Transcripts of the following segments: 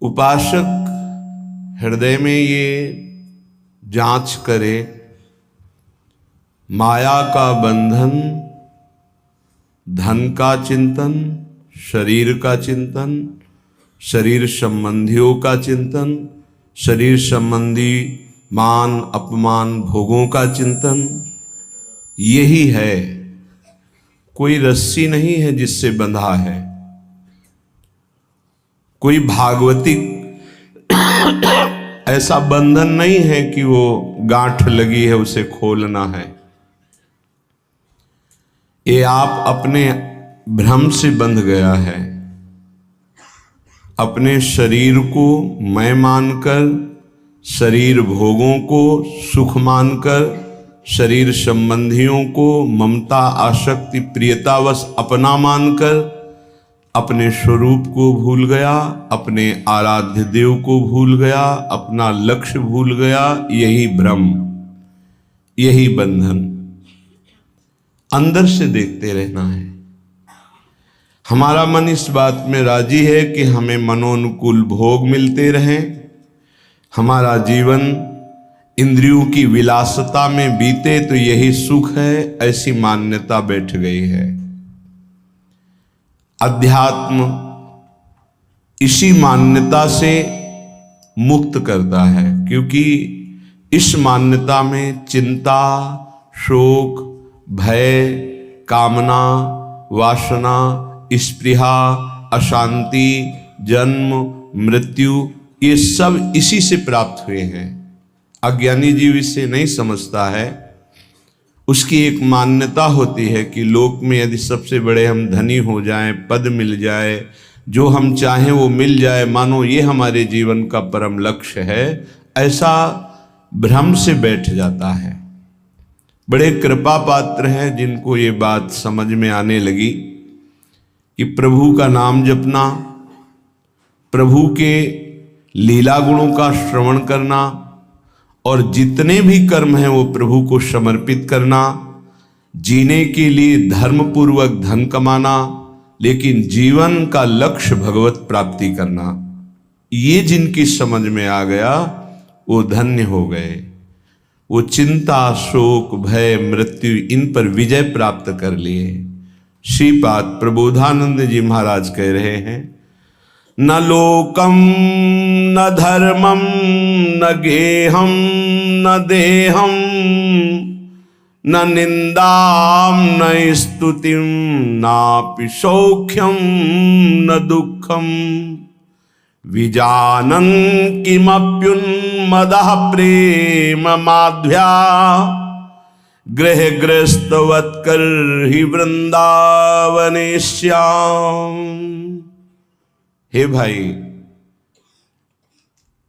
उपासक हृदय में ये जांच करे, माया का बंधन, धन का चिंतन, शरीर का चिंतन, शरीर संबंधियों का चिंतन, शरीर संबंधी मान अपमान भोगों का चिंतन, यही है। कोई रस्सी नहीं है जिससे बंधा है, कोई भागवतिक ऐसा बंधन नहीं है कि वो गांठ लगी है उसे खोलना है। ये आप अपने भ्रम से बंध गया है। अपने शरीर को मैं मानकर, शरीर भोगों को सुख मानकर, शरीर संबंधियों को ममता आसक्ति प्रियतावश अपना मानकर अपने स्वरूप को भूल गया, अपने आराध्य देव को भूल गया, अपना लक्ष्य भूल गया। यही भ्रम, यही बंधन। अंदर से देखते रहना है। हमारा मन इस बात में राजी है कि हमें मनोनुकूल भोग मिलते रहें, हमारा जीवन इंद्रियों की विलासता में बीते तो यही सुख है, ऐसी मान्यता बैठ गई है। अध्यात्म इसी मान्यता से मुक्त करता है, क्योंकि इस मान्यता में चिंता, शोक, भय, कामना, वासना, स्पृहा, अशांति, जन्म, मृत्यु, ये सब इसी से प्राप्त हुए हैं। अज्ञानी जीव इसे नहीं समझता है। उसकी एक मान्यता होती है कि लोक में यदि सबसे बड़े हम धनी हो जाएं, पद मिल जाए, जो हम चाहें वो मिल जाए, मानो ये हमारे जीवन का परम लक्ष्य है, ऐसा भ्रम से बैठ जाता है। बड़े कृपा पात्र हैं जिनको ये बात समझ में आने लगी कि प्रभु का नाम जपना, प्रभु के लीला गुणों का श्रवण करना और जितने भी कर्म हैं वो प्रभु को समर्पित करना, जीने के लिए धर्म पूर्वक धन कमाना, लेकिन जीवन का लक्ष्य भगवत प्राप्ति करना, ये जिनकी समझ में आ गया वो धन्य हो गए। वो चिंता, शोक, भय, मृत्यु, इन पर विजय प्राप्त कर लिए। श्रीपाद प्रबोधानंद जी महाराज कह रहे हैं, न लोकम न धर्मम न गेहम न देहम न निंदाम न स्तुतिम नापि सौख्यम न दुखम विजानन किमप्युन्मदः प्रेम माध्या गृह गृहस्थवत्कर ही वृंदावने श्याम। हे भाई,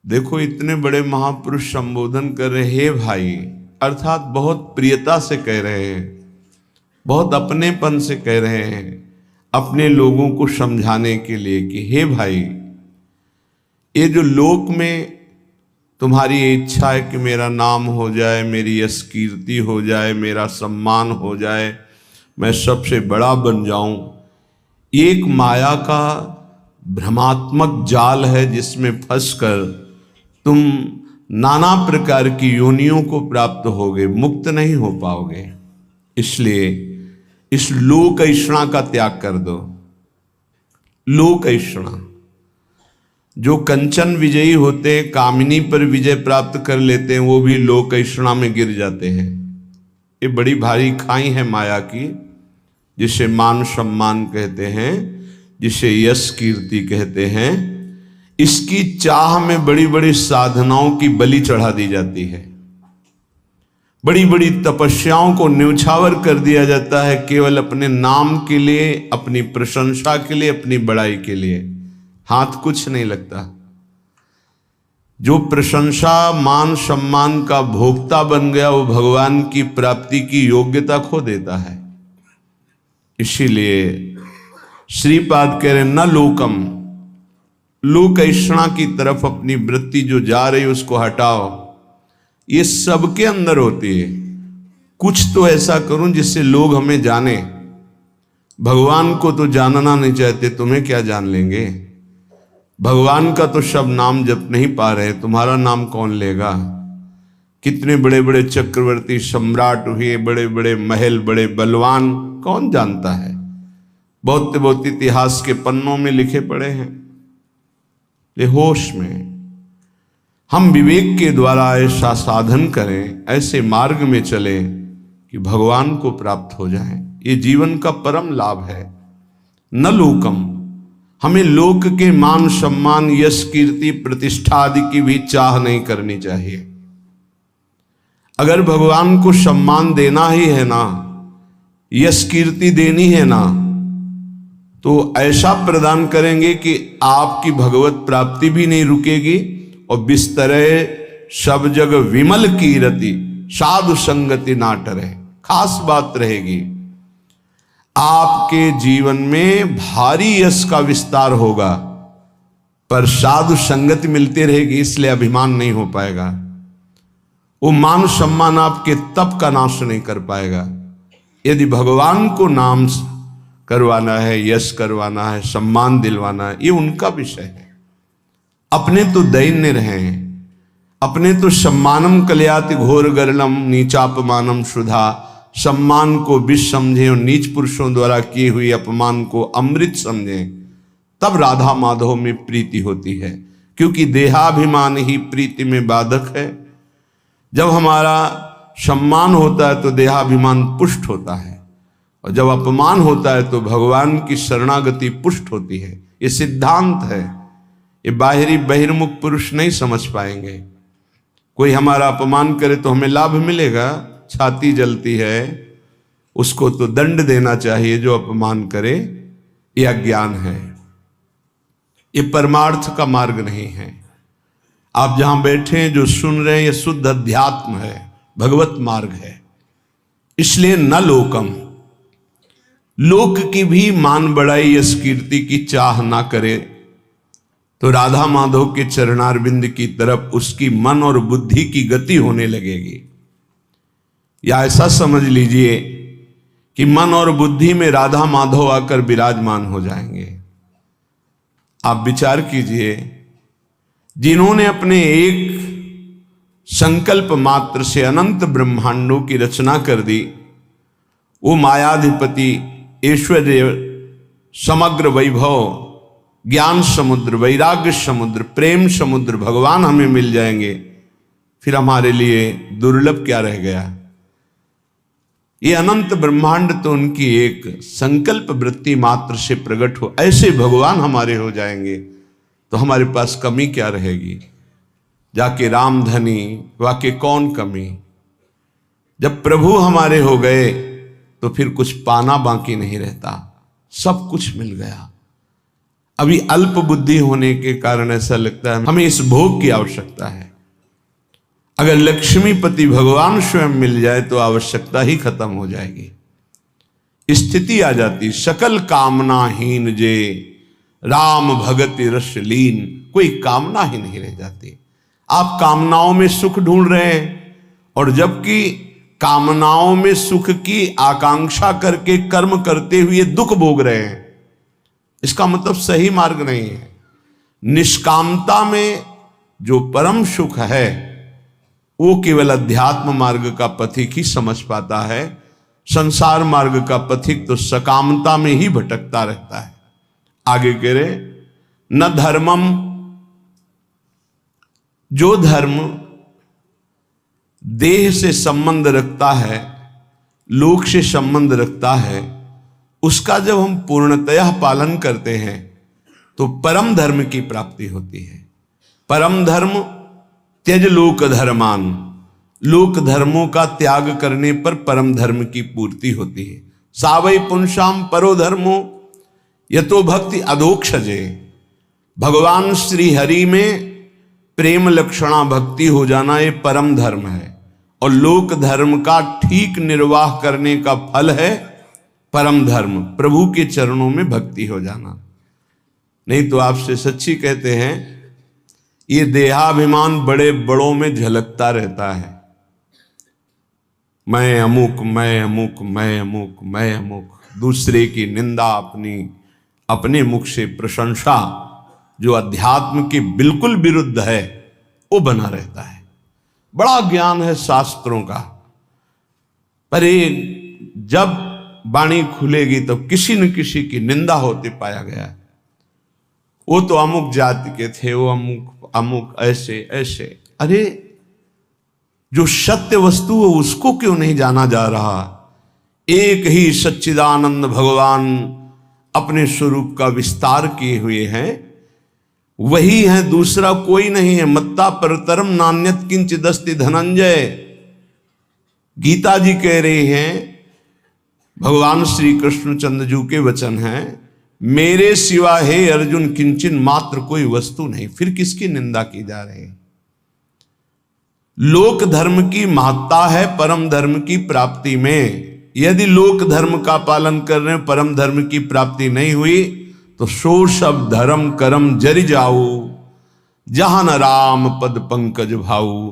देखो इतने बड़े महापुरुष संबोधन कर रहे, हे भाई, अर्थात बहुत प्रियता से कह रहे हैं, बहुत अपनेपन से कह रहे हैं, अपने लोगों को समझाने के लिए कि हे भाई, ये जो लोक में तुम्हारी इच्छा है कि मेरा नाम हो जाए, मेरी यश कीर्ति हो जाए, मेरा सम्मान हो जाए, मैं सबसे बड़ा बन जाऊं, ये एक माया का भ्रमात्मक जाल है जिसमें फंसकर तुम नाना प्रकार की योनियों को प्राप्त होगे, मुक्त नहीं हो पाओगे। इसलिए इस लोक ऐषणा का त्याग कर दो। लोक ऐषणा, जो कंचन विजयी होते, कामिनी पर विजय प्राप्त कर लेते हैं, वो भी लोक ऐषणा में गिर जाते हैं। ये बड़ी भारी खाई है माया की, जिसे मान सम्मान कहते हैं, जिसे यश कीर्ति कहते हैं। इसकी चाह में बड़ी बड़ी साधनाओं की बलि चढ़ा दी जाती है, बड़ी बड़ी तपस्याओं को न्यौछावर कर दिया जाता है, केवल अपने नाम के लिए, अपनी प्रशंसा के लिए, अपनी बड़ाई के लिए। हाथ कुछ नहीं लगता। जो प्रशंसा मान सम्मान का भोक्ता बन गया, वो भगवान की प्राप्ति की योग्यता खो देता है। इसीलिए श्रीपाद कह रहे, न लोकम, लोक ऐषणा की तरफ अपनी वृत्ति जो जा रही उसको हटाओ। ये सबके अंदर होती है। कुछ तो ऐसा करूं जिससे लोग हमें जाने। भगवान को तो जानना नहीं चाहते, तुम्हें क्या जान लेंगे। भगवान का तो शब्द नाम जप नहीं पा रहे, तुम्हारा नाम कौन लेगा? कितने बड़े बड़े चक्रवर्ती सम्राट हुए, बड़े बड़े महल, बड़े बलवान, कौन जानता है? बहुत बहुत इतिहास के पन्नों में लिखे पड़े हैं। ये होश में हम विवेक के द्वारा ऐसा साधन करें, ऐसे मार्ग में चले कि भगवान को प्राप्त हो जाए। ये जीवन का परम लाभ है। न लोकम, हमें लोक के मान सम्मान, यश कीर्ति प्रतिष्ठा आदि की भी चाह नहीं करनी चाहिए। अगर भगवान को सम्मान देना ही है ना, यश कीर्ति देनी है ना, तो ऐसा प्रदान करेंगे कि आपकी भगवत प्राप्ति भी नहीं रुकेगी और बिस्तरे सब जग विमल कीरति साधु संगति ना टरे। खास बात रहेगी, आपके जीवन में भारी यश का विस्तार होगा, पर साधु संगति मिलती रहेगी, इसलिए अभिमान नहीं हो पाएगा। वो मान सम्मान आपके तप का नाश नहीं कर पाएगा। यदि भगवान को नाम करवाना है, यश करवाना है, सम्मान दिलवाना है, ये उनका विषय है। अपने तो दैन्य रहे, अपने तो सम्मानम कल्याति घोर गरलम नीचापमानम शुधा, सम्मान को विष समझे और नीच पुरुषों द्वारा किए हुए अपमान को अमृत समझे, तब राधा माधव में प्रीति होती है। क्योंकि देहाभिमान ही प्रीति में बाधक है। जब हमारा सम्मान होता है तो देहाभिमान पुष्ट होता है, और जब अपमान होता है तो भगवान की शरणागति पुष्ट होती है। ये सिद्धांत है, ये बाहरी बहिर्मुख पुरुष नहीं समझ पाएंगे। कोई हमारा अपमान करे तो हमें लाभ मिलेगा, छाती जलती है, उसको तो दंड देना चाहिए जो अपमान करे, ये अज्ञान है, ये परमार्थ का मार्ग नहीं है। आप जहां बैठे हैं, जो सुन रहे हैं, ये शुद्ध अध्यात्म है, भगवत मार्ग है। इसलिए न लोकम, लोक की भी मान बढ़ाई यश कीर्ति की चाह ना करे, तो राधा माधव के चरणारविंद की तरफ उसकी मन और बुद्धि की गति होने लगेगी। या ऐसा समझ लीजिए कि मन और बुद्धि में राधा माधव आकर विराजमान हो जाएंगे। आप विचार कीजिए, जिन्होंने अपने एक संकल्प मात्र से अनंत ब्रह्मांडों की रचना कर दी, वो मायाधिपति, ऐश्वर्य, समग्र वैभव, ज्ञान समुद्र, वैराग्य समुद्र, प्रेम समुद्र भगवान हमें मिल जाएंगे, फिर हमारे लिए दुर्लभ क्या रह गया? ये अनंत ब्रह्मांड तो उनकी एक संकल्प वृत्ति मात्र से प्रकट हो, ऐसे भगवान हमारे हो जाएंगे, तो हमारे पास कमी क्या रहेगी? जाके रामधनी वाके कौन कमी? जब प्रभु हमारे हो गए तो फिर कुछ पाना बाकी नहीं रहता, सब कुछ मिल गया। अभी अल्प बुद्धि होने के कारण ऐसा लगता है हमें इस भोग की आवश्यकता है। अगर लक्ष्मीपति भगवान स्वयं मिल जाए तो आवश्यकता ही खत्म हो जाएगी। स्थिति आ जाती, सकल कामनाहीन जे राम भगति रस लीन, कोई कामना ही नहीं रह जाती। आप कामनाओं में सुख ढूंढ रहे हैं, और जबकि कामनाओं में सुख की आकांक्षा करके कर्म करते हुए दुख भोग रहे हैं, इसका मतलब सही मार्ग नहीं है। निष्कामता में जो परम सुख है वो केवल अध्यात्म मार्ग का पथिक ही समझ पाता है। संसार मार्ग का पथिक तो सकामता में ही भटकता रहता है। आगे कह रहे, न धर्मम, जो धर्म देह से संबंध रखता है, लोक से संबंध रखता है, उसका जब हम पूर्णतया पालन करते हैं तो परम धर्म की प्राप्ति होती है। परम धर्म त्यज लोक धर्मान, लोक धर्मों का त्याग करने पर परम धर्म की पूर्ति होती है। सावै पुंसाम परो धर्मो यतो भक्ति अधोक्षजे, भगवान श्री हरि में प्रेम लक्षणा भक्ति हो जाना ये परम धर्म है, और लोक धर्म का ठीक निर्वाह करने का फल है परम धर्म, प्रभु के चरणों में भक्ति हो जाना। नहीं तो आपसे सच्ची कहते हैं, ये देहाभिमान बड़े बड़ों में झलकता रहता है। मैं अमुक, मैं अमुक, मैं अमुक, मैं अमुक, दूसरे की निंदा, अपने मुख से प्रशंसा, जो अध्यात्म के बिल्कुल विरुद्ध है वो बना रहता है। बड़ा ज्ञान है शास्त्रों का, पर ये जब वाणी खुलेगी तो किसी न किसी की निंदा होते पाया गया। वो तो अमुक जाति के थे, वो अमुक अमुक ऐसे ऐसे। अरे जो सत्य वस्तु है उसको क्यों नहीं जाना जा रहा? एक ही सच्चिदानंद भगवान अपने स्वरूप का विस्तार किए हुए हैं, वही है, दूसरा कोई नहीं है। मत्ता परतरम नान्यत किंचिद अस्ति धनंजय। गीता जी कह रहे हैं, भगवान श्री कृष्णचंद्र जी के वचन हैं, मेरे सिवा हे अर्जुन किंचन मात्र कोई वस्तु नहीं। फिर किसकी निंदा की जा रही है? लोक धर्म की महत्ता है परम धर्म की प्राप्ति में। यदि लोक धर्म का पालन कर रहे हैं, परम धर्म की प्राप्ति नहीं हुई, तो सो सब धर्म करम जरि जाऊ, जहां न राम पद पंकज भाऊ।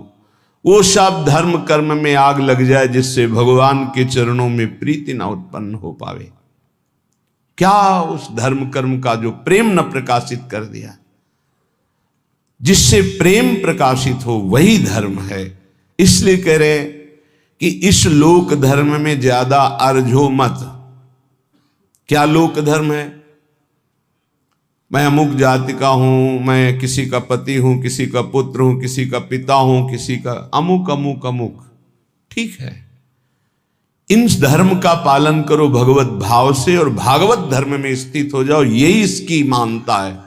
वो सब धर्म कर्म में आग लग जाए जिससे भगवान के चरणों में प्रीति न उत्पन्न हो पावे। क्या उस धर्म कर्म का जो प्रेम न प्रकाशित कर दिया? जिससे प्रेम प्रकाशित हो वही धर्म है। इसलिए कह रहे कि इस लोक धर्म में ज्यादा अर्झो मत। क्या लोक धर्म है? मैं अमुक जाति का हूं, मैं किसी का पति हूं, किसी का पुत्र हूं, किसी का पिता हूं, किसी का अमुक अमुक अमुक। ठीक है, इन धर्म का पालन करो भगवत भाव से और भागवत धर्म में स्थित हो जाओ, यही इसकी मानता है।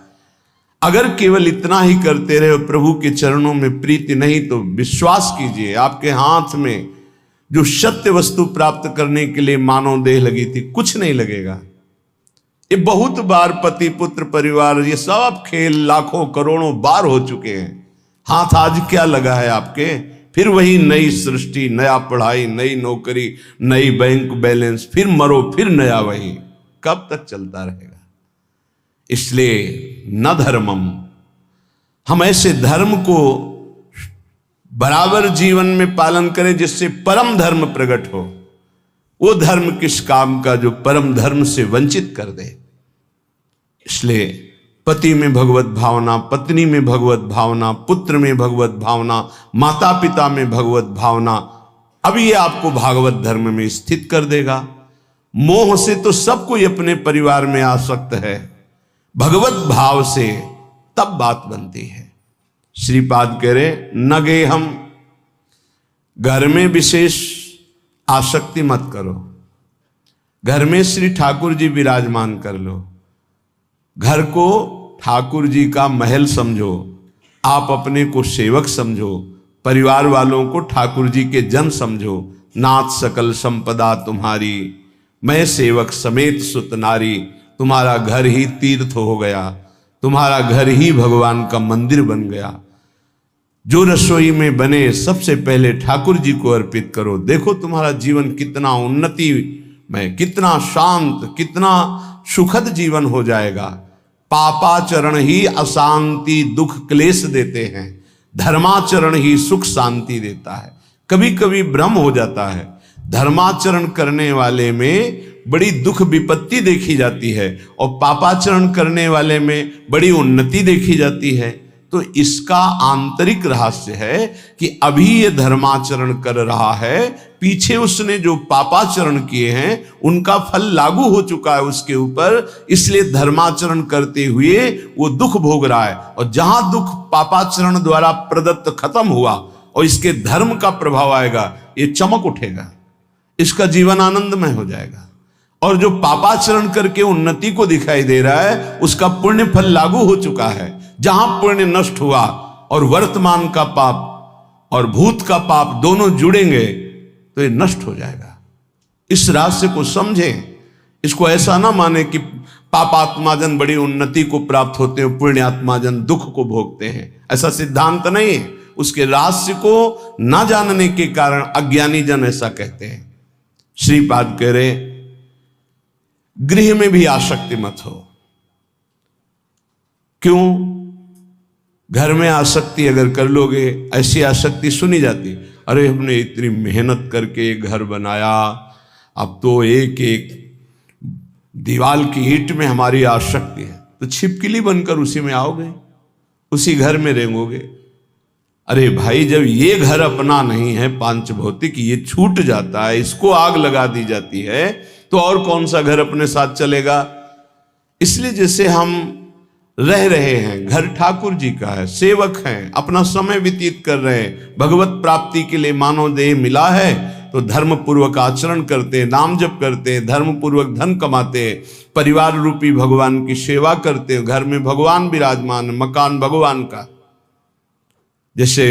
अगर केवल इतना ही करते रहे, प्रभु के चरणों में प्रीति नहीं, तो विश्वास कीजिए आपके हाथ में जो सत्य वस्तु प्राप्त करने के लिए मानव देह लगी थी, कुछ नहीं लगेगा। ये बहुत बार पति पुत्र परिवार ये सब खेल लाखों करोड़ों बार हो चुके हैं। हाथ आज क्या लगा है आपके? फिर वही नई सृष्टि, नया पढ़ाई, नई नौकरी, नई बैंक बैलेंस, फिर मरो फिर नया वही। कब तक चलता रहेगा? इसलिए न धर्मम, हम ऐसे धर्म को बराबर जीवन में पालन करें जिससे परम धर्म प्रकट हो। वो धर्म किस काम का जो परम धर्म से वंचित कर दे। इसलिए पति में भगवत भावना, पत्नी में भगवत भावना, पुत्र में भगवत भावना, माता पिता में भगवत भावना, अब ये आपको भागवत धर्म में स्थित कर देगा। मोह से तो सब कोई अपने परिवार में आसक्त है, भगवत भाव से तब बात बनती है। श्रीपाद कह रहे न गे हम, घर में विशेष आसक्ति मत करो। घर में श्री ठाकुर जी विराजमान कर लो, घर को ठाकुर जी का महल समझो, आप अपने को सेवक समझो, परिवार वालों को ठाकुर जी के जन समझो। नाथ सकल संपदा तुम्हारी, मैं सेवक समेत सुत नारी। तुम्हारा घर ही तीर्थ हो गया, तुम्हारा घर ही भगवान का मंदिर बन गया। जो रसोई में बने सबसे पहले ठाकुर जी को अर्पित करो। देखो तुम्हारा जीवन कितना उन्नति में, कितना शांत, कितना सुखद जीवन हो जाएगा। पापाचरण ही अशांति दुख क्लेश देते हैं, धर्माचरण ही सुख शांति देता है। कभी कभी भ्रम हो जाता है, धर्माचरण करने वाले में बड़ी दुख विपत्ति देखी जाती है और पापाचरण करने वाले में बड़ी उन्नति देखी जाती है। तो इसका आंतरिक रहस्य है कि अभी ये धर्माचरण कर रहा है, पीछे उसने जो पापाचरण किए हैं उनका फल लागू हो चुका है उसके ऊपर, इसलिए धर्माचरण करते हुए वो दुख भोग रहा है। और जहां दुख पापाचरण द्वारा प्रदत्त खत्म हुआ और इसके धर्म का प्रभाव आएगा, ये चमक उठेगा, इसका जीवन आनंदमय हो जाएगा। और जो पापाचरण करके उन्नति को दिखाई दे रहा है, उसका पुण्य फल लागू हो चुका है। जहां पुण्य नष्ट हुआ और वर्तमान का पाप और भूत का पाप दोनों जुड़ेंगे तो ये नष्ट हो जाएगा। इस रहस्य को समझें। इसको ऐसा ना माने कि पापात्माजन बड़ी उन्नति को प्राप्त होते हैं, पुण्यात्माजन दुख को भोगते हैं, ऐसा सिद्धांत नहीं है। उसके रहस्य को ना जानने के कारण अज्ञानी जन ऐसा कहते हैं। श्रीपाद कह रहे गृह में भी आसक्ति मत हो। क्यों? घर में आसक्ति अगर कर लोगे, ऐसी आसक्ति सुनी जाती, अरे हमने इतनी मेहनत करके घर बनाया, अब तो एक एक दीवार की ईंट में हमारी आसक्ति है। तो छिपकली बनकर उसी में आओगे, उसी घर में रेंगोगे। अरे भाई, जब ये घर अपना नहीं है, पांच भौतिक, ये छूट जाता है, इसको आग लगा दी जाती है, तो और कौन सा घर अपने साथ चलेगा। इसलिए जैसे हम रह रहे हैं, घर ठाकुर जी का है, सेवक हैं, अपना समय व्यतीत कर रहे हैं, भगवत प्राप्ति के लिए मानव देह मिला है तो धर्म पूर्वक आचरण करते, नाम जप करते, धर्म पूर्वक धन कमाते, परिवार रूपी भगवान की सेवा करते, घर में भगवान विराजमान, मकान भगवान का। जैसे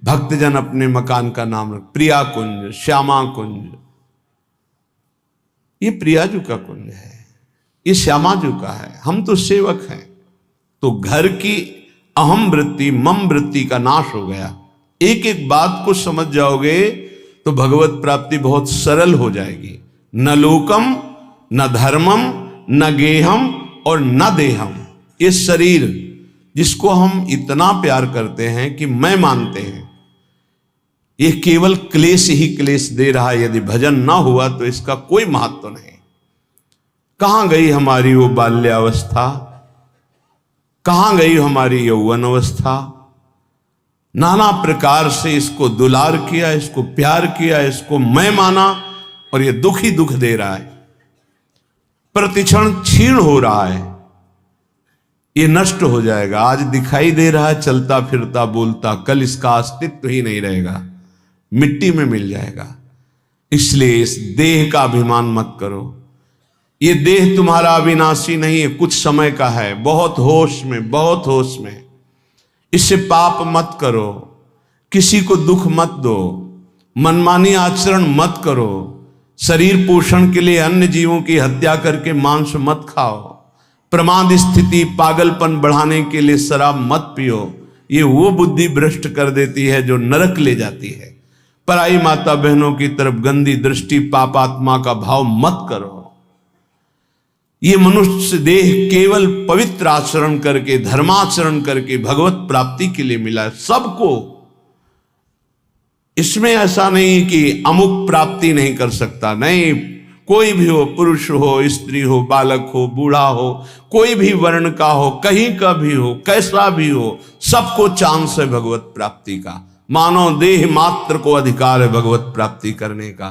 भक्तजन अपने मकान का नाम रख, प्रिया कुंज, श्यामा कुंज, ये प्रियाजू का कुंज है, ये श्यामाजू का है, हम तो सेवक हैं। तो घर की अहम वृत्ति, मम वृत्ति का नाश हो गया। एक एक बात को समझ जाओगे तो भगवत प्राप्ति बहुत सरल हो जाएगी। न लोकम, न धर्मम, न गेहम और न देहम। ये शरीर जिसको हम इतना प्यार करते हैं कि मैं मानते हैं, ये केवल क्लेश ही क्लेश दे रहा है। यदि भजन ना हुआ तो इसका कोई महत्व नहीं। कहां गई हमारी वो बाल्यावस्था, कहां गई हमारी यौवन अवस्था। नाना प्रकार से इसको दुलार किया, इसको प्यार किया, इसको मैं माना, और ये दुख ही दुख दे रहा है, प्रतिक्षण क्षीण हो रहा है, ये नष्ट हो जाएगा। आज दिखाई दे रहा है चलता फिरता बोलता, कल इसका अस्तित्व ही नहीं रहेगा, मिट्टी में मिल जाएगा। इसलिए इस देह का अभिमान मत करो। ये देह तुम्हारा अविनाशी नहीं है, कुछ समय का है। बहुत होश में, बहुत होश में। इससे पाप मत करो, किसी को दुख मत दो, मनमानी आचरण मत करो, शरीर पोषण के लिए अन्य जीवों की हत्या करके मांस मत खाओ, प्रमाद स्थिति, पागलपन बढ़ाने के लिए शराब मत पियो। ये वो बुद्धि भ्रष्ट कर देती है जो नरक ले जाती है। पराई माता बहनों की तरफ गंदी दृष्टि, पापात्मा का भाव मत करो। ये मनुष्य देह केवल पवित्र आचरण करके, धर्माचरण करके भगवत प्राप्ति के लिए मिला है सबको। इसमें ऐसा नहीं कि अमुक प्राप्ति नहीं कर सकता, नहीं। कोई भी हो, पुरुष हो, स्त्री हो, बालक हो, बूढ़ा हो, कोई भी वर्ण का हो, कहीं का भी हो, कैसा भी हो, सबको चांस है भगवत प्राप्ति का। मानव देह मात्र को अधिकार है भगवत प्राप्ति करने का,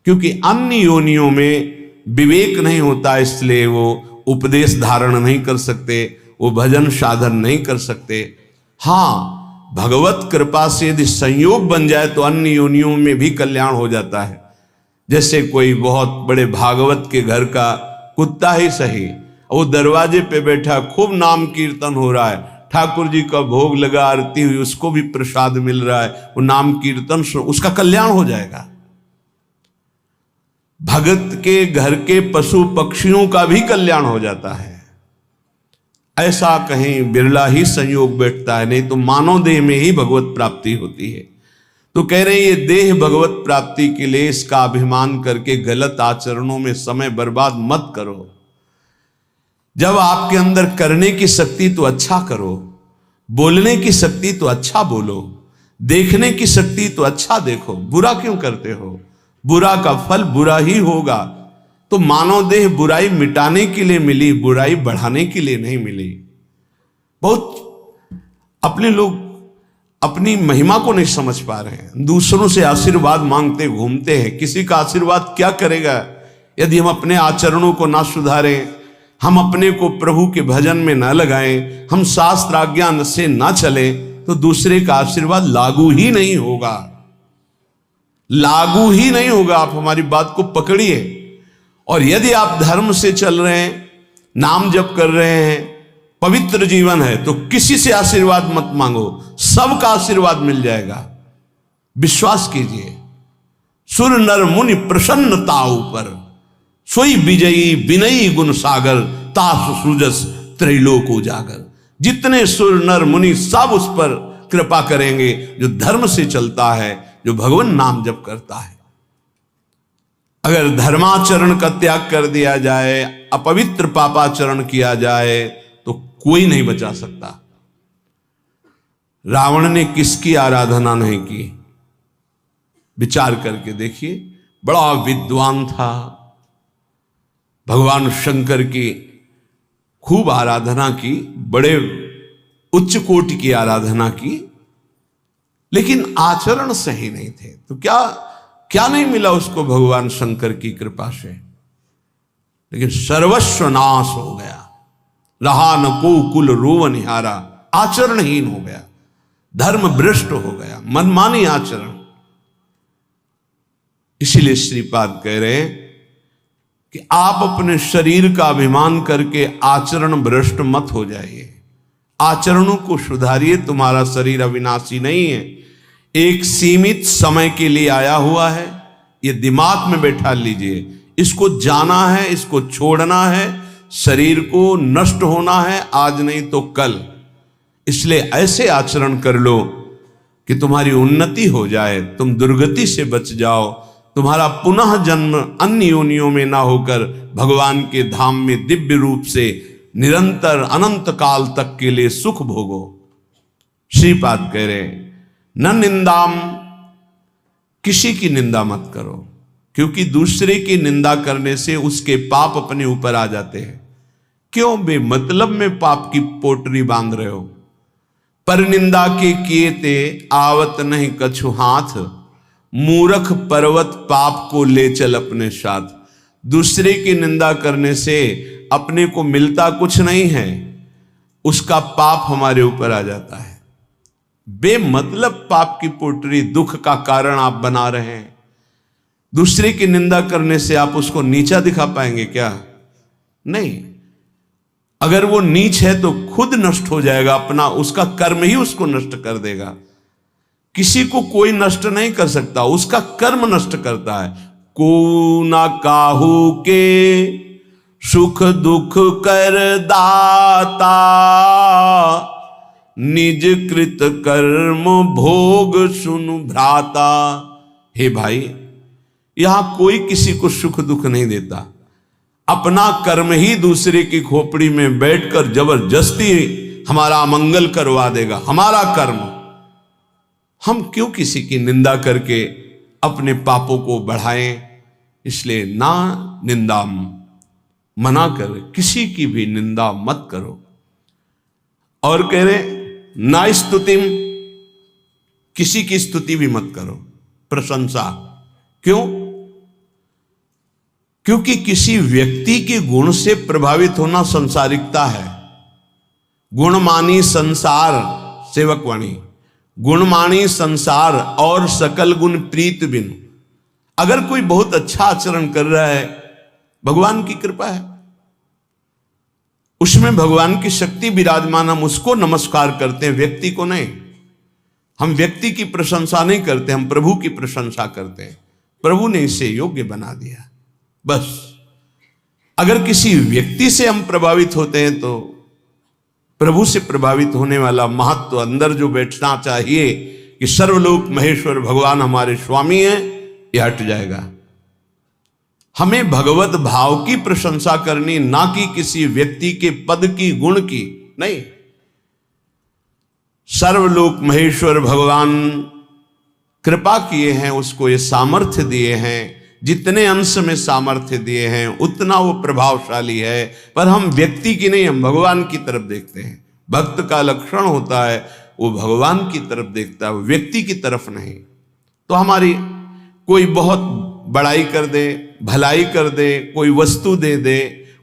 क्योंकि अन्य योनियों में विवेक नहीं होता, इसलिए वो उपदेश धारण नहीं कर सकते, वो भजन साधन नहीं कर सकते। हाँ, भगवत कृपा से यदि संयोग बन जाए तो अन्य योनियों में भी कल्याण हो जाता है। जैसे कोई बहुत बड़े भागवत के घर का कुत्ता ही सही, वो दरवाजे पे बैठा, खूब नाम कीर्तन हो रहा है, ठाकुर जी का भोग लगा, आरती हुई, उसको भी प्रसाद मिल रहा है, वो नाम कीर्तन, उसका कल्याण हो जाएगा। भगत के घर के पशु पक्षियों का भी कल्याण हो जाता है। ऐसा कहीं बिरला ही संयोग बैठता है, नहीं तो मानव देह में ही भगवत प्राप्ति होती है। तो कह रहे हैं ये देह भगवत प्राप्ति के लिए इसका अभिमान करके गलत आचरणों में समय बर्बाद मत करो। जब आपके अंदर करने की शक्ति तो अच्छा करो, बोलने की शक्ति तो अच्छा बोलो, देखने की शक्ति तो अच्छा देखो। बुरा क्यों करते हो? बुरा का फल बुरा ही होगा। तो मानव देह बुराई मिटाने के लिए मिली, बुराई बढ़ाने के लिए नहीं मिली। बहुत अपने लोग अपनी महिमा को नहीं समझ पा रहे हैं, दूसरों से आशीर्वाद मांगते घूमते हैं। किसी का आशीर्वाद क्या करेगा यदि हम अपने आचरणों को ना सुधारें, हम अपने को प्रभु के भजन में ना लगाएं, हम शास्त्र आज्ञा से ना चले, तो दूसरे का आशीर्वाद लागू ही नहीं होगा, लागू ही नहीं होगा। आप हमारी बात को पकड़िए। और यदि आप धर्म से चल रहे हैं, नाम जप कर रहे हैं, पवित्र जीवन है, तो किसी से आशीर्वाद मत मांगो, सबका आशीर्वाद मिल जाएगा। विश्वास कीजिए। सुर नर मुनि प्रसन्नता ऊपर, सोई विजयी विनयी गुण सागर, तास सूजस त्रैलोक उजागर। जितने सुर नर मुनि सब उस पर कृपा करेंगे जो धर्म से चलता है, जो भगवान नाम जप करता है। अगर धर्माचरण का त्याग कर दिया जाए, अपवित्र पापाचरण किया जाए, तो कोई नहीं बचा सकता। रावण ने किसकी आराधना नहीं की? विचार करके देखिए। बड़ा विद्वान था, भगवान शंकर की खूब आराधना की, बड़े उच्च कोटि की आराधना की, लेकिन आचरण सही नहीं थे। तो क्या क्या नहीं मिला उसको भगवान शंकर की कृपा से? लेकिन सर्वस्व नाश हो गया, रहा न को कुल रोव निहारा, आचरणहीन हो गया, धर्म भ्रष्ट हो गया, मनमानी आचरण। इसीलिए श्रीपाद कह रहे हैं कि आप अपने शरीर का अभिमान करके आचरण भ्रष्ट मत हो जाइए, आचरणों को सुधारिए। तुम्हारा शरीर अविनाशी नहीं है, एक सीमित समय के लिए आया हुआ है, ये दिमाग में बैठा लीजिए। इसको जाना है, इसको छोड़ना है, शरीर को नष्ट होना है, आज नहीं तो कल। इसलिए ऐसे आचरण कर लो कि तुम्हारी उन्नति हो जाए, तुम दुर्गति से बच जाओ, तुम्हारा पुनः जन्म अन्य योनियों में ना होकर भगवान के धाम में दिव्य रूप से निरंतर अनंत काल तक के लिए सुख भोगो। श्रीपाद कह रहे न निंदाम, किसी की निंदा मत करो, क्योंकि दूसरे की निंदा करने से उसके पाप अपने ऊपर आ जाते हैं। क्यों बेमतलब में पाप की पोटरी बांध रहे हो? पर निंदा के किए ते आवत नहीं कछु हाथ, मूर्ख पर्वत पाप को ले चल अपने साथ। दूसरे की निंदा करने से अपने को मिलता कुछ नहीं है, उसका पाप हमारे ऊपर आ जाता है। बेमतलब पाप की पोटरी, दुख का कारण आप बना रहे हैं। दूसरे की निंदा करने से आप उसको नीचा दिखा पाएंगे क्या? नहीं। अगर वो नीच है तो खुद नष्ट हो जाएगा, अपना उसका कर्म ही उसको नष्ट कर देगा। किसी को कोई नष्ट नहीं कर सकता, उसका कर्म नष्ट करता है। को ना काहू के सुख दुख कर दाता, निज कृत कर्म भोग सुन भ्राता। हे भाई, यहां कोई किसी को सुख दुख नहीं देता, अपना कर्म ही दूसरे की खोपड़ी में बैठकर जबरदस्ती हमारा अमंगल करवा देगा। हमारा कर्म, हम क्यों किसी की निंदा करके अपने पापों को बढ़ाएं? इसलिए ना निंदा, मना कर, किसी की भी निंदा मत करो। और कह रहे ना स्तुतिम, किसी की स्तुति भी मत करो, प्रशंसा। क्यों? क्योंकि किसी व्यक्ति के गुण से प्रभावित होना संसारिकता है। गुणमानी संसार, सेवकवाणी, गुणमानी संसार और सकल गुण प्रीत बिन। अगर कोई बहुत अच्छा आचरण कर रहा है, भगवान की कृपा है, उसमें भगवान की शक्ति विराजमान, हम उसको नमस्कार करते हैं, व्यक्ति को नहीं। हम व्यक्ति की प्रशंसा नहीं करते, हम प्रभु की प्रशंसा करते हैं। प्रभु ने इसे योग्य बना दिया, बस। अगर किसी व्यक्ति से हम प्रभावित होते हैं तो प्रभु से प्रभावित होने वाला महत्व अंदर जो बैठना चाहिए कि सर्वलोक महेश्वर भगवान हमारे स्वामी हैं, यह हट जाएगा। हमें भगवत भाव की प्रशंसा करनी, ना कि किसी व्यक्ति के पद की, गुण की नहीं। सर्वलोक महेश्वर भगवान कृपा किए हैं, उसको ये सामर्थ्य दिए हैं, जितने अंश में सामर्थ्य दिए हैं उतना वो प्रभावशाली है। पर हम व्यक्ति की नहीं, हम भगवान की तरफ देखते हैं। भक्त का लक्षण होता है वो भगवान की तरफ देखता है, व्यक्ति की तरफ नहीं। तो हमारी कोई बहुत बड़ाई कर दे, भलाई कर दे, कोई वस्तु दे दे,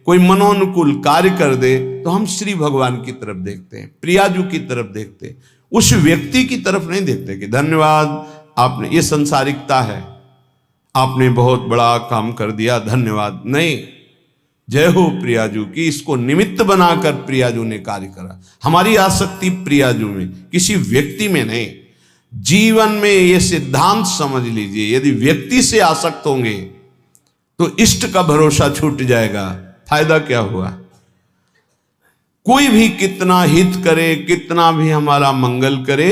कोई मनोनुकूल कार्य कर दे, तो हम श्री भगवान की तरफ देखते हैं, प्रियाजू की तरफ देखते हैं, उस व्यक्ति की तरफ नहीं देखते कि धन्यवाद आपने, ये संसारिकता है, आपने बहुत बड़ा काम कर दिया, धन्यवाद। नहीं, जय हो प्रियाजू की, इसको निमित्त बनाकर प्रियाजू ने कार्य करा। हमारी आसक्ति प्रियाजू में, किसी व्यक्ति में नहीं। जीवन में यह सिद्धांत समझ लीजिए, यदि व्यक्ति से आसक्त होंगे तो इष्ट का भरोसा छूट जाएगा, फायदा क्या हुआ? कोई भी कितना हित करे, कितना भी हमारा मंगल करे,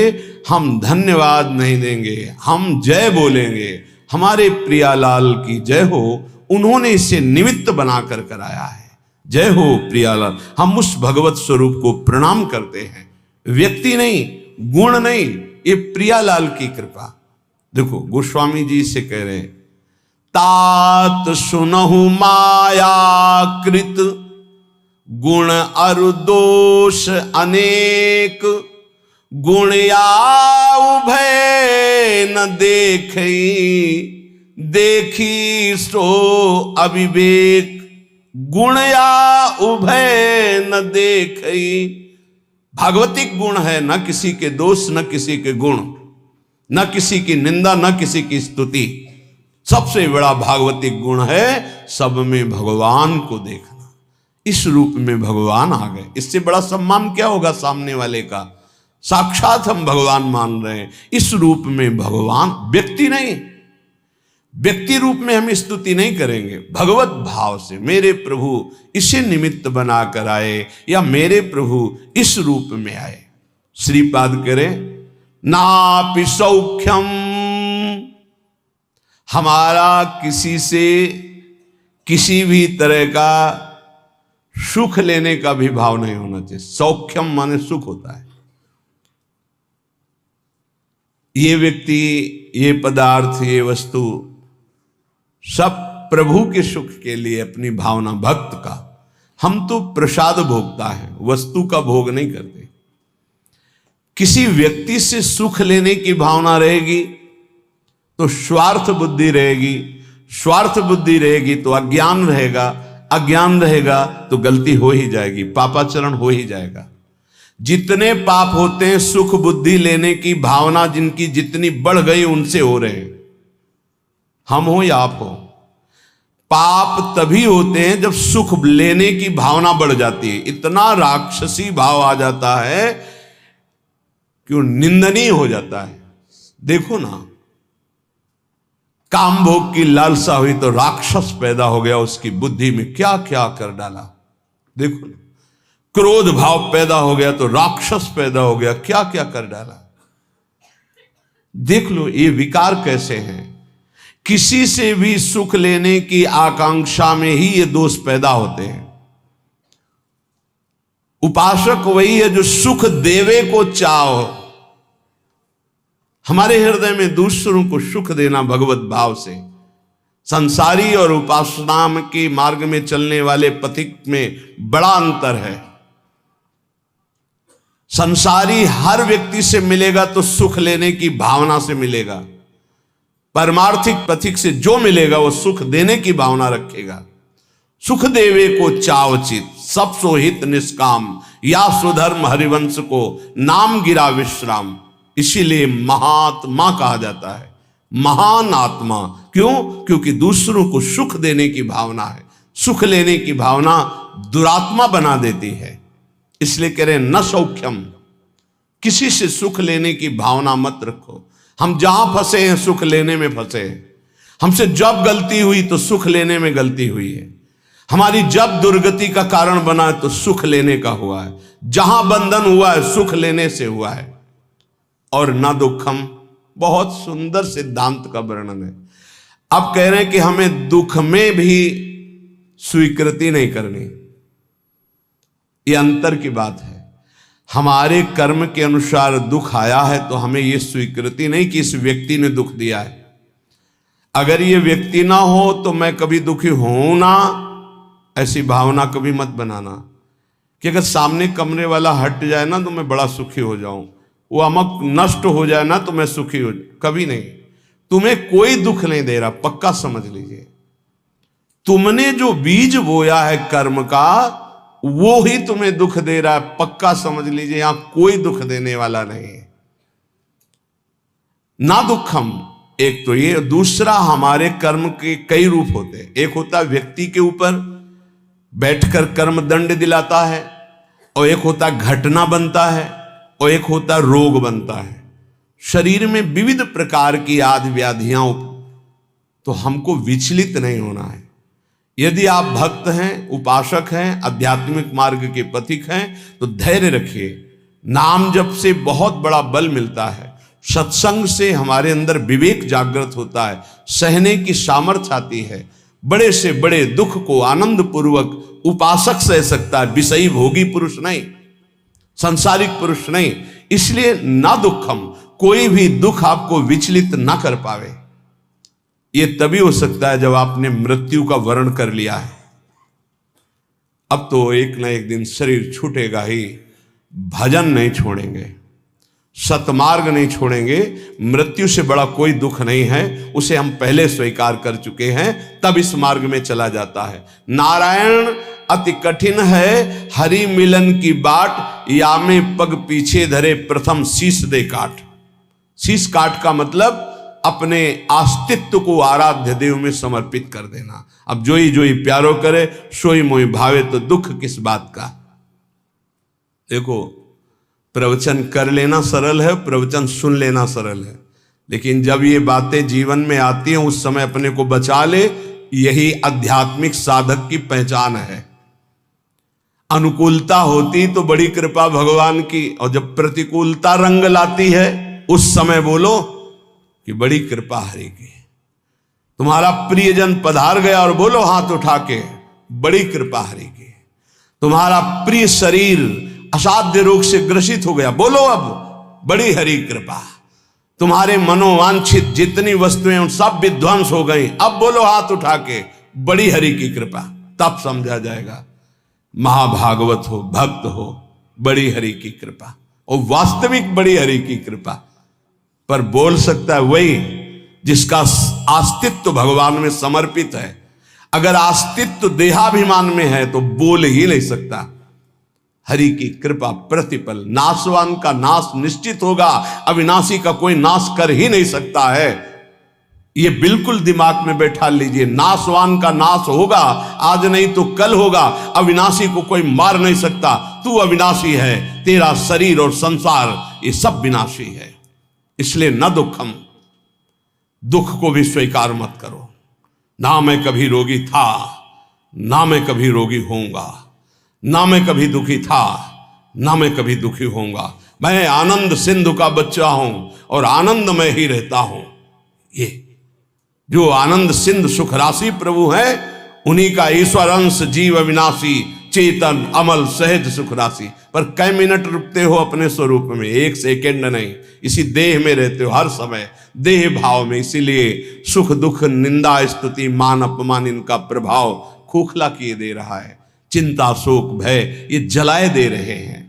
हम धन्यवाद नहीं देंगे, हम जय बोलेंगे, हमारे प्रियालाल की जय हो, उन्होंने इसे निमित्त बनाकर कराया है, जय हो प्रियालाल। हम उस भगवत स्वरूप को प्रणाम करते हैं, व्यक्ति नहीं, गुण नहीं, ये प्रियालाल की कृपा। देखो गोस्वामी जी से कह रहे हैं, तात सुनहु माया कृत गुण अरु दोष अनेक, गुण या उभय न देखई, देखी सो अविवेक। गुण या उभय न देखई, भागवतिक गुण है, न किसी के दोष न किसी के गुण, न किसी की निंदा न किसी की स्तुति। सबसे बड़ा भागवतिक गुण है सब में भगवान को देखना। इस रूप में भगवान आ गए, इससे बड़ा सम्मान क्या होगा सामने वाले का। साक्षात हम भगवान मान रहे हैं, इस रूप में भगवान, व्यक्ति नहीं, व्यक्ति रूप में हम स्तुति नहीं करेंगे, भगवत भाव से मेरे प्रभु इसे निमित्त बनाकर आए, या मेरे प्रभु इस रूप में आए। श्रीपाद करे नापि सौख्यम, हमारा किसी से किसी भी तरह का सुख लेने का भी भाव नहीं होना चाहिए। सौख्यम माने सुख होता है। ये व्यक्ति, ये पदार्थ, ये वस्तु सब प्रभु के सुख के लिए अपनी भावना, भक्त का। हम तो प्रसाद भोगता है, वस्तु का भोग नहीं करते। किसी व्यक्ति से सुख लेने की भावना रहेगी तो स्वार्थ बुद्धि रहेगी, स्वार्थ बुद्धि रहेगी तो अज्ञान रहेगा, अज्ञान रहेगा तो गलती हो ही जाएगी, पापाचरण हो ही जाएगा। जितने पाप होते हैं सुख बुद्धि लेने की भावना जिनकी जितनी बढ़ गई उनसे हो रहे हैं, हम हो या आप हो। पाप तभी होते हैं जब सुख लेने की भावना बढ़ जाती है, इतना राक्षसी भाव आ जाता है कि वो निंदनीय हो जाता है। देखो ना, काम भोग की लालसा हुई तो राक्षस पैदा हो गया, उसकी बुद्धि में क्या क्या कर डाला। देखो ना, क्रोध भाव पैदा हो गया तो राक्षस पैदा हो गया, क्या क्या कर डाला। देख लो ये विकार कैसे हैं। किसी से भी सुख लेने की आकांक्षा में ही ये दोष पैदा होते हैं। उपासक वही है जो सुख देवे को चाहो। हमारे हृदय में दूसरों को सुख देना भगवत भाव से। संसारी और उपासना के मार्ग में चलने वाले पथिक में बड़ा अंतर है। संसारी हर व्यक्ति से मिलेगा तो सुख लेने की भावना से मिलेगा, परमार्थिक पथिक से जो मिलेगा वो सुख देने की भावना रखेगा। सुख देवे को चावचित, सब सोहित निष्काम, या सुधर्म हरिवंश को नाम गिरा विश्राम। इसीलिए महात्मा कहा जाता है, महान आत्मा। क्यों? क्योंकि दूसरों को सुख देने की भावना है। सुख लेने की भावना दुरात्मा बना देती है। इसलिए कह रहे न सौख्यम, किसी से सुख लेने की भावना मत रखो। हम जहां फंसे हैं सुख लेने में फंसे हैं। हमसे जब गलती हुई तो सुख लेने में गलती हुई है। हमारी जब दुर्गति का कारण बना है तो सुख लेने का हुआ है। जहां बंधन हुआ है सुख लेने से हुआ है। और न दुखम, बहुत सुंदर सिद्धांत का वर्णन है। अब कह रहे हैं कि हमें दुख में भी स्वीकृति नहीं करनी। ये अंतर की बात है। हमारे कर्म के अनुसार दुख आया है तो हमें यह स्वीकृति नहीं कि इस व्यक्ति ने दुख दिया है। अगर ये व्यक्ति ना हो तो मैं कभी दुखी हूं ना, ऐसी भावना कभी मत बनाना कि अगर सामने कमरे वाला हट जाए ना तो मैं बड़ा सुखी हो जाऊं, वो अमक नष्ट हो जाए ना तो मैं सुखी हो जाऊं। कभी नहीं। तुम्हें कोई दुख नहीं दे रहा, पक्का समझ लीजिए। तुमने जो बीज बोया है कर्म का वो ही तुम्हें दुख दे रहा है, पक्का समझ लीजिए। यहां कोई दुख देने वाला नहीं है। ना दुखम, एक तो ये। दूसरा, हमारे कर्म के कई रूप होते हैं। एक होता है व्यक्ति के ऊपर बैठकर कर्म दंड दिलाता है, और एक होता घटना बनता है, और एक होता रोग बनता है। शरीर में विविध प्रकार की आदि व्याधियां, तो हमको विचलित नहीं होना है। यदि आप भक्त हैं, उपासक हैं, आध्यात्मिक मार्ग के पथिक हैं तो धैर्य रखिए। नाम जप से बहुत बड़ा बल मिलता है। सत्संग से हमारे अंदर विवेक जागृत होता है, सहने की सामर्थ्य आती है। बड़े से बड़े दुख को आनंद पूर्वक उपासक सह सकता है, विषयी भोगी पुरुष नहीं, संसारिक पुरुष नहीं। इसलिए ना दुखम, कोई भी दुख आपको विचलित ना कर पावे। ये तभी हो सकता है जब आपने मृत्यु का वर्ण कर लिया है। अब तो एक न एक दिन शरीर छूटेगा ही, भजन नहीं छोड़ेंगे, सतमार्ग नहीं छोड़ेंगे। मृत्यु से बड़ा कोई दुख नहीं है, उसे हम पहले स्वीकार कर चुके हैं, तब इस मार्ग में चला जाता है। नारायण अति कठिन है, हरि मिलन की बाट, या में पग पीछे धरे प्रथम शीश दे काट। शीश काट का मतलब अपने अस्तित्व को आराध्य देव में समर्पित कर देना। अब जोई जोई प्यारो करे, सोई मोई भावे, तो दुख किस बात का। देखो, प्रवचन कर लेना सरल है, प्रवचन सुन लेना सरल है, लेकिन जब ये बातें जीवन में आती हैं उस समय अपने को बचा ले। यही आध्यात्मिक साधक की पहचान है। अनुकूलता होती तो बड़ी कृपा भगवान की, और जब प्रतिकूलता रंग लाती है उस समय बोलो कि बड़ी कृपा हरि की। तुम्हारा प्रियजन पधार गया और बोलो हाथ उठा के, बड़ी कृपा हरि की। तुम्हारा प्रिय शरीर असाध्य रोग से ग्रसित हो गया, बोलो अब बड़ी हरि कृपा। तुम्हारे मनोवांछित जितनी वस्तुएं उन सब विध्वंस हो गई, अब बोलो हाथ उठा के, बड़ी हरि की कृपा। तब समझा जाएगा महाभागवत हो, भक्त हो, बड़ी हरि की कृपा, और वास्तविक बड़ी हरि की कृपा। पर बोल सकता है वही जिसका अस्तित्व भगवान में समर्पित है। अगर अस्तित्व देहाभिमान में है तो बोल ही नहीं सकता। हरि की कृपा प्रतिपल, नाशवान का नाश निश्चित होगा, अविनाशी का कोई नाश कर ही नहीं सकता है। ये बिल्कुल दिमाग में बैठा लीजिए, नाशवान का नाश होगा, आज नहीं तो कल होगा। अविनाशी को कोई मार नहीं सकता, तू अविनाशी है, तेरा शरीर और संसार ये सब विनाशी है। इसलिए न दुखम, दुख को भी स्वीकार मत करो। ना मैं कभी रोगी था, ना मैं कभी रोगी होऊंगा, ना मैं कभी दुखी था, ना मैं कभी दुखी होऊंगा। मैं आनंद सिंधु का बच्चा हूं और आनंद में ही रहता हूं। ये जो आनंद सिंधु सुख राशि प्रभु है, उन्हीं का ईश्वर अंश जीव अविनाशी चेतन अमल सहज सुख राशि। पर कई मिनट रुकते हो अपने स्वरूप में, एक सेकंड नहीं। इसी देह में रहते हो हर समय, देह भाव में। इसीलिए सुख दुख निंदा स्तुति मान अपमान इनका प्रभाव खोखला किए दे रहा है। चिंता शोक भय ये जलाए दे रहे हैं।